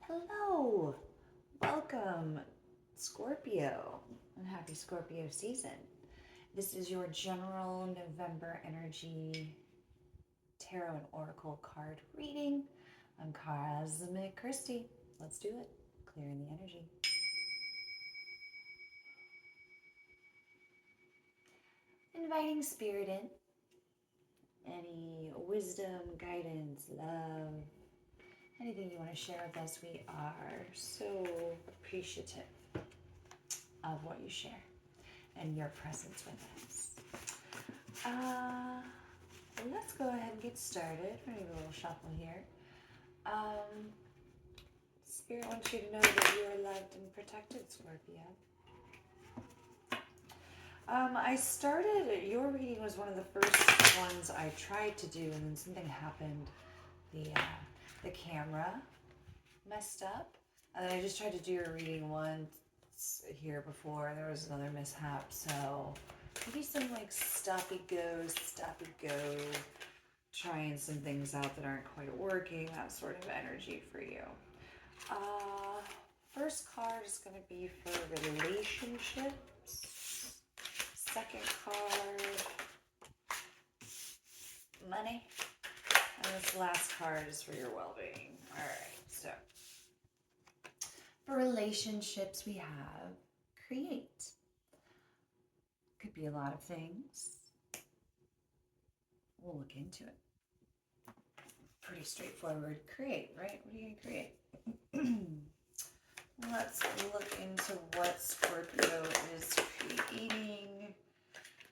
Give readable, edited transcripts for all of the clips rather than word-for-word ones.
Hello, welcome Scorpio, and happy Scorpio season. This is your general November energy tarot and oracle card reading. I'm Cosmic Christy. Let's do it. Clearing the energy. Inviting spirit in. Any wisdom, guidance, love, anything you want to share with us, we are so appreciative of what you share and your presence with us. Let's go ahead and get started. We're going to do a little shuffle here. Spirit wants you to know that you are loved and protected, Scorpio. I started, your reading was one of the first ones I tried to do, and then something happened. The camera messed up, and then I just tried to do your reading once here before, and there was another mishap, so maybe some like stoppy go, trying some things out that aren't quite working, that sort of energy for you. First card is going to be for relationships. Second card, money. And this last card is for your well-being. All right, so for relationships, we have create. Could be a lot of things. We'll look into it. Pretty straightforward. Create, right? What are you going to create? Let's look into what Scorpio is creating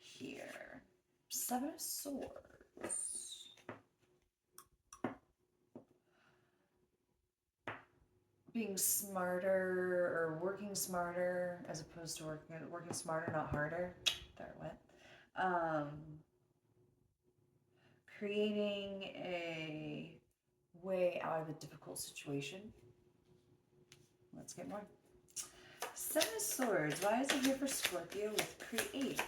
here. Seven of Swords. Being smarter or working smarter as opposed to working smarter, not harder. There it went. Creating a way out of a difficult situation. Let's get more. Seven of Swords. Why is it here for Scorpio with create?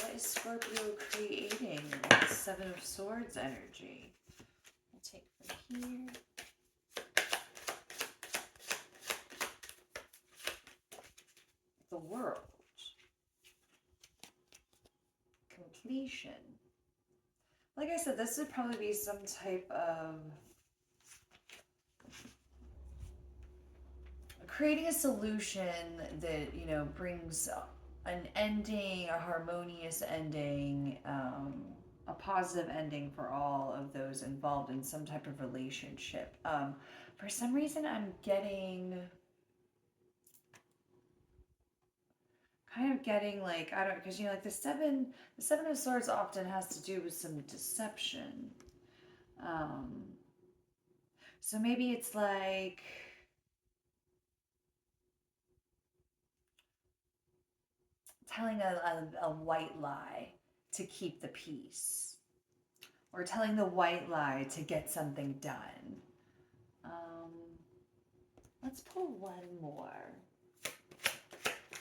What is Scorpio creating with Seven of Swords energy? We'll take from here. The World. Completion. Like I said, this would probably be some type of creating a solution that, you know, brings an ending, a harmonious ending, a positive ending for all of those involved in some type of relationship. For some reason, I'm getting like, I don't, because, you know, like the seven of Swords often has to do with some deception. So maybe it's like telling a white lie to keep the peace, or telling the white lie to get something done. Let's pull one more.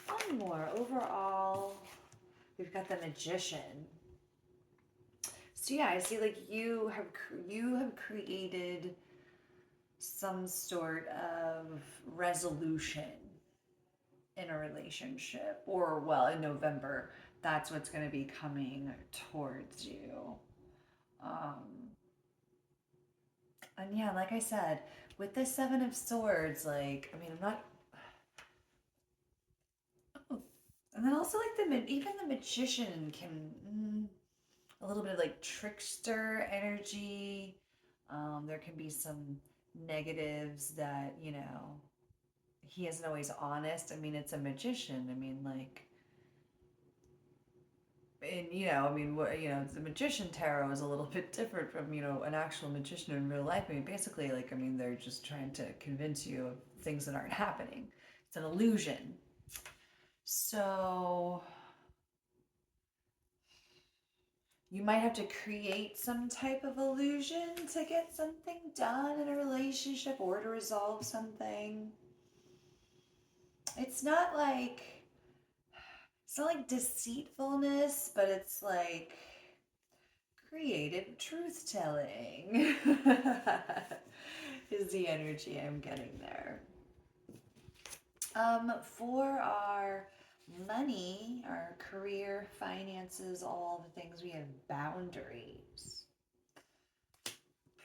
One more. Overall, we've got the Magician. So yeah, I see like you have created some sort of resolution in a relationship, or well, in November, that's what's going to be coming towards you. And yeah, like I said, with the Seven of Swords, like, I mean, I'm not. Oh, and then also like even the Magician can a little bit of like trickster energy. There can be some negatives that, you know, he isn't always honest. I mean, it's a magician. I mean, like, and you know, I mean, you know, the magician tarot is a little bit different from, you know, an actual magician in real life. I mean, basically, like, I mean, they're just trying to convince you of things that aren't happening. It's an illusion. So you might have to create some type of illusion to get something done in a relationship or to resolve something. It's not like deceitfulness, but it's like creative truth telling is the energy I'm getting there. For our money, our career, finances, all the things, we have boundaries.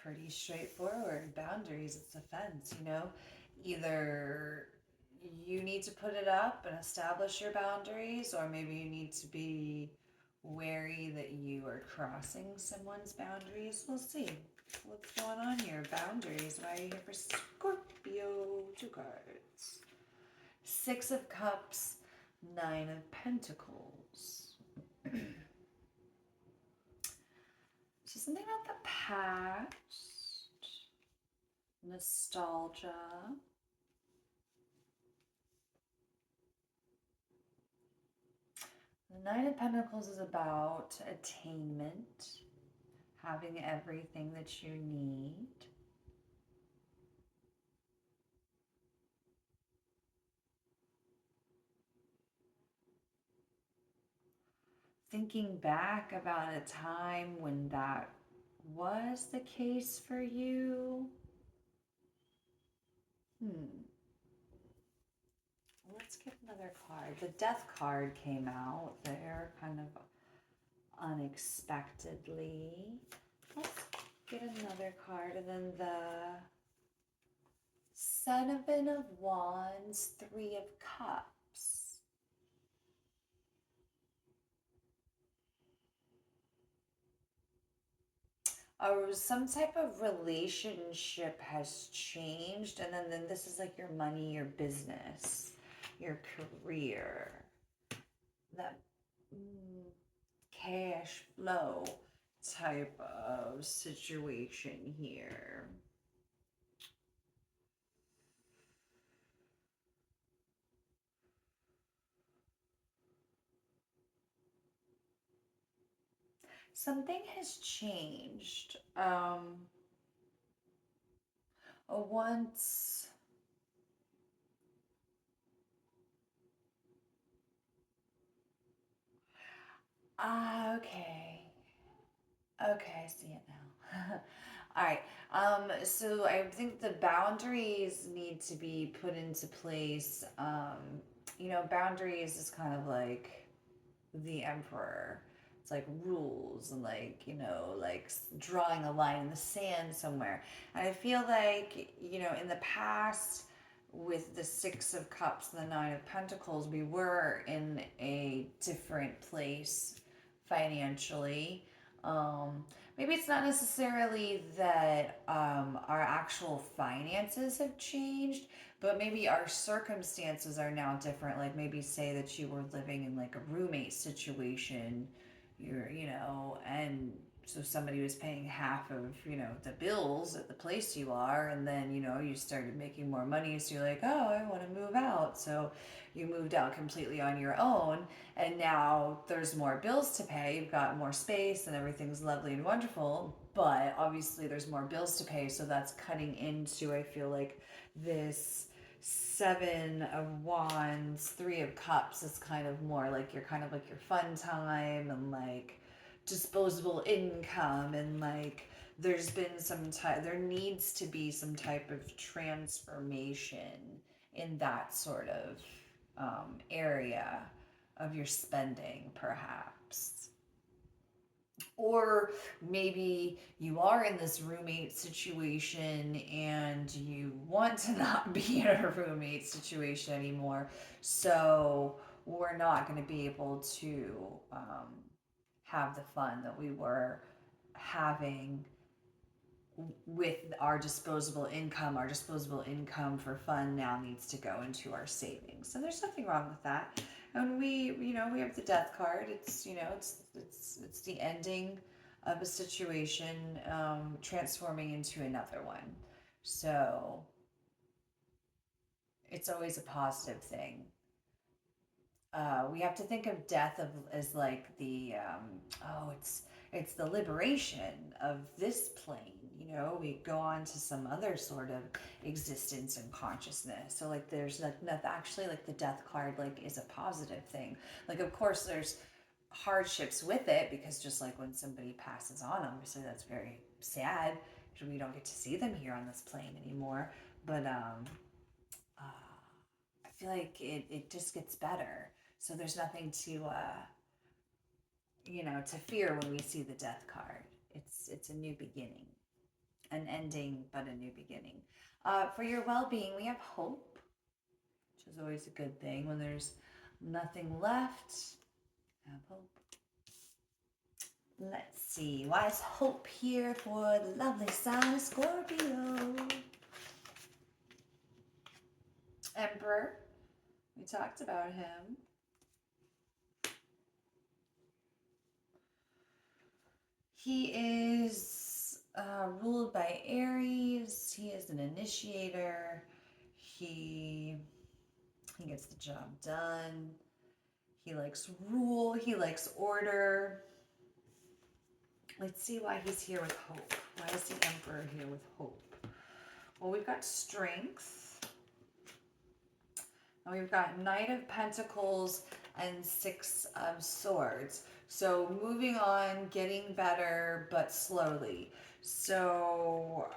Pretty straightforward. Boundaries, it's a fence, you know? Either you need to put it up and establish your boundaries, or maybe you need to be wary that you are crossing someone's boundaries. We'll see. What's going on here? Boundaries. Why are you here for Scorpio? 2 cards. 6 of Cups, 9 of Pentacles. So something about the past, nostalgia. The Nine of Pentacles is about attainment, having everything that you need. Thinking back about a time when that was the case for you. Let's get another card. The Death card came out there kind of unexpectedly. Let's get another card, and then the Seven of Wands, 3 of Cups. Some type of relationship has changed, and then this is like your money, your business, your career, that cash flow type of situation here. Something has changed. Once okay. Okay, I see it now. All right. So I think the boundaries need to be put into place. Boundaries is kind of like the emperor. It's like rules and like drawing a line in the sand somewhere. And I feel like, in the past with the 6 of Cups and the 9 of Pentacles, we were in a different place financially. Maybe it's not necessarily that our actual finances have changed, but maybe our circumstances are now different. Like maybe say that you were living in like a roommate situation, and so somebody was paying half of, the bills at the place you are, and then, you started making more money, so you're like, oh, I want to move out. So you moved out completely on your own, and now there's more bills to pay. You've got more space and everything's lovely and wonderful, but obviously there's more bills to pay, so that's cutting into, I feel like, this 7 of Wands, 3 of Cups is kind of more like your fun time and like disposable income, and like there needs to be some type of transformation in that sort of area of your spending, perhaps. Or maybe you are in this roommate situation and you want to not be in a roommate situation anymore. So we're not going to be able to have the fun that we were having with our disposable income. Our disposable income for fun now needs to go into our savings. So there's nothing wrong with that. And we have the Death card. It's, it's the ending of a situation, transforming into another one. So it's always a positive thing. We have to think of death as like it's the liberation of this plane. We go on to some other sort of existence and consciousness. So like there's like nothing, actually, like the Death card like is a positive thing. Like of course there's hardships with it, because just like when somebody passes on, obviously that's very sad. we don't get to see them here on this plane anymore. But I feel like it just gets better. So there's nothing to to fear when we see the death card. It's a new beginning, an ending, but a new beginning. For your well-being, we have hope, which is always a good thing. When there's nothing left, have hope. Let's see. Why is hope here for the lovely sign of Scorpio? Emperor. We talked about him. He is ruled by Aries. He is an initiator. He gets the job done. He likes rule. He likes order. Let's see why he's here with hope. Why is the Emperor here with hope? Well, we've got strength. And we've got Knight of Pentacles and Six of Swords. So moving on, getting better, but slowly. So,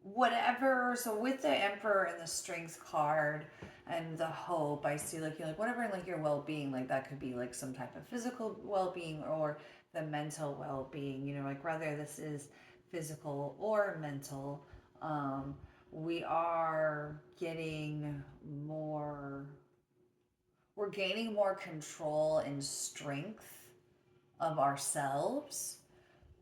whatever. So with the Emperor and the Strength card and the hope, I see like whatever, like your well-being, like that could be like some type of physical well-being or the mental well-being, like whether this is physical or mental. We are getting more, we're gaining more control and strength of ourselves.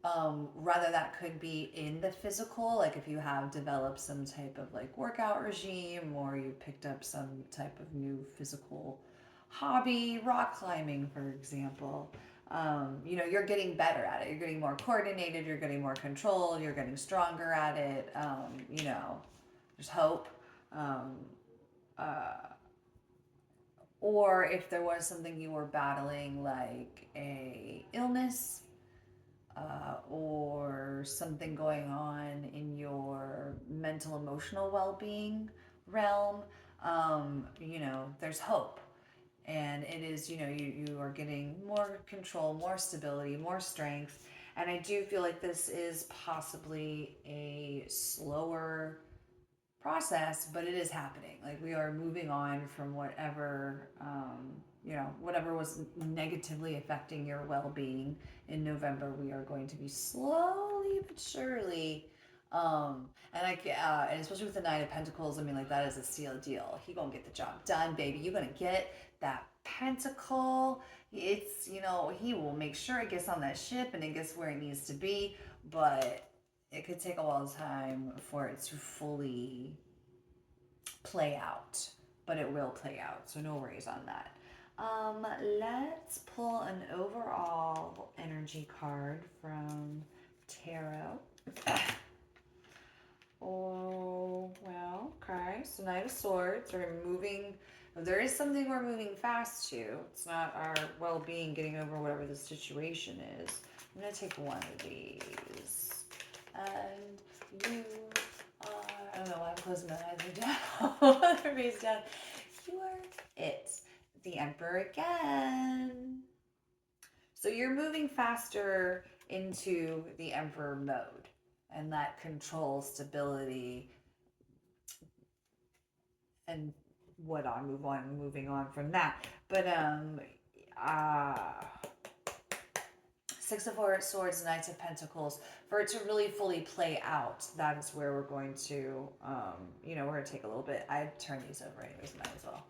Rather that could be in the physical, like if you have developed some type of like workout regime, or you picked up some type of new physical hobby, rock climbing, for example. You're getting better at it. You're getting more coordinated. You're getting more control. You're getting stronger at it. There's hope. Or if there was something you were battling, like a illness, or something going on in your mental emotional well-being realm, there's hope. And it is, you are getting more control, more stability, more strength. And I do feel like this is possibly a slower process, but it is happening. Like we are moving on from whatever, whatever was negatively affecting your well-being in November. We are going to be slowly but surely, and especially with the Nine of Pentacles, I mean, like that is a sealed deal. He gonna get the job done, baby. You're gonna get that pentacle. It's, he will make sure it gets on that ship and it gets where it needs to be, but it could take a long time for it to fully play out, but it will play out, so no worries on that. Let's pull an overall energy card from tarot. Oh, well, okay. So Knight of Swords, we're moving. There is something we're moving fast to. It's not our well-being getting over whatever the situation is. I'm going to take one of these. And you are, I don't know why I'm closing my eyes down. Everybody's down. You are it. The Emperor again. So you're moving faster into the Emperor mode and that control, stability, and moving on from that. But Six of Swords, Knights of Pentacles, for it to really fully play out, that is where we're going to, we're going to take a little bit. I'd turn these over anyways, might as well.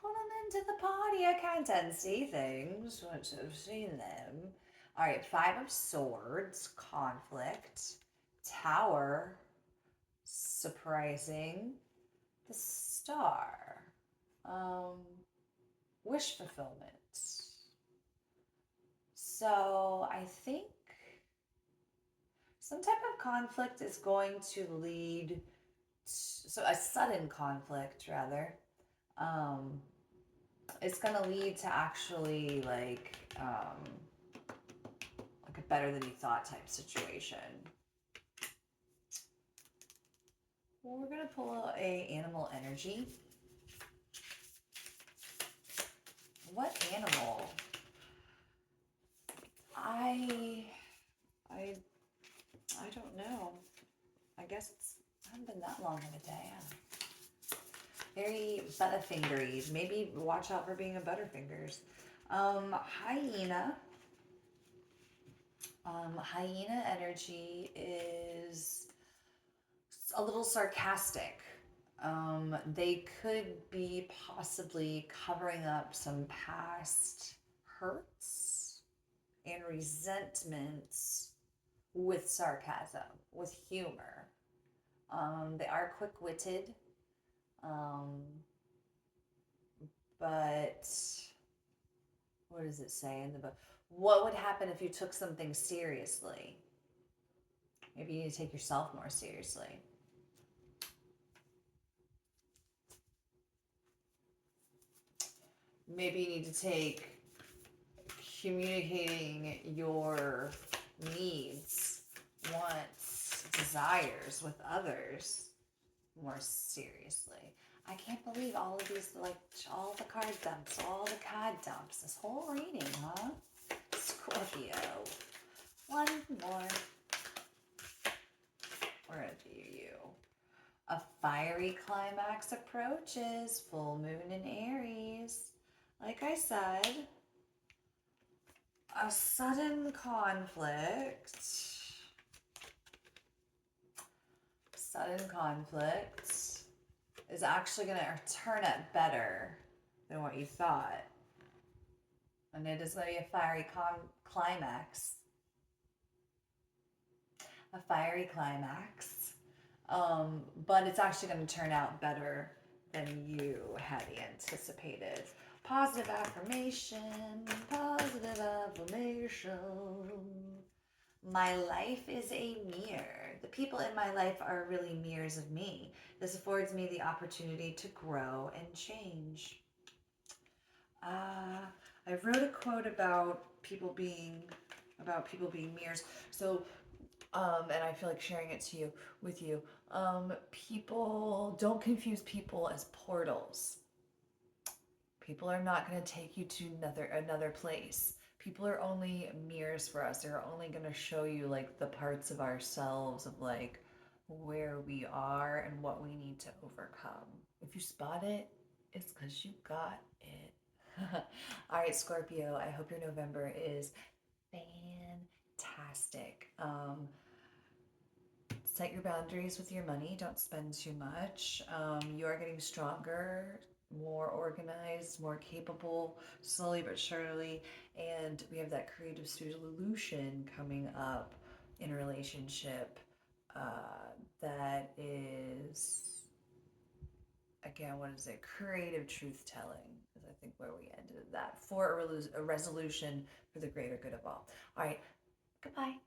Pull them into the party. I can't unsee things once I've seen them. All right, Five of Swords, conflict, Tower, surprising, the Star, wish fulfillment. So I think some type of conflict is going to lead to, a sudden conflict rather, it's going to lead to actually like a better than you thought type situation. Well, we're going to pull a animal energy. What animal? I don't know. I guess I haven't been that long in a day. Yeah. Very butterfingery. Maybe watch out for being a butterfingers. Hyena. Hyena energy is a little sarcastic. They could be possibly covering up some past hurts and resentments with sarcasm, with humor. They are quick-witted, um, but what does it say in the book? What would happen if you took something seriously? Maybe you need to take yourself more seriously. Maybe you need to take communicating your needs, wants, desires with others more seriously. I can't believe all of these, like, all the card dumps, all the card dumps. This whole reading, huh? Scorpio. One more. We're gonna do you. A fiery climax approaches. Full moon in Aries. Like I said, a sudden conflict. Sudden conflict is actually going to turn out better than what you thought. And it is going to be a fiery climax. A fiery climax. But it's actually going to turn out better than you had anticipated. Positive affirmation. Positive affirmation. My life is a mirror. The people in my life are really mirrors of me. This affords me the opportunity to grow and change. I wrote a quote about people being mirrors. So, and I feel like sharing it with you. People, don't confuse people as portals. People are not going to take you to another place. People are only mirrors for us. They're only going to show you like the parts of ourselves of like where we are and what we need to overcome. If you spot it, it's because you got it. All right, Scorpio, I hope your November is fantastic. Set your boundaries with your money. Don't spend too much. You are getting stronger, more organized, more capable, slowly but surely. And we have that creative solution coming up in a relationship that is, again, what is it? Creative truth telling is, I think, where we ended that for a resolution for the greater good of all. All right. Goodbye.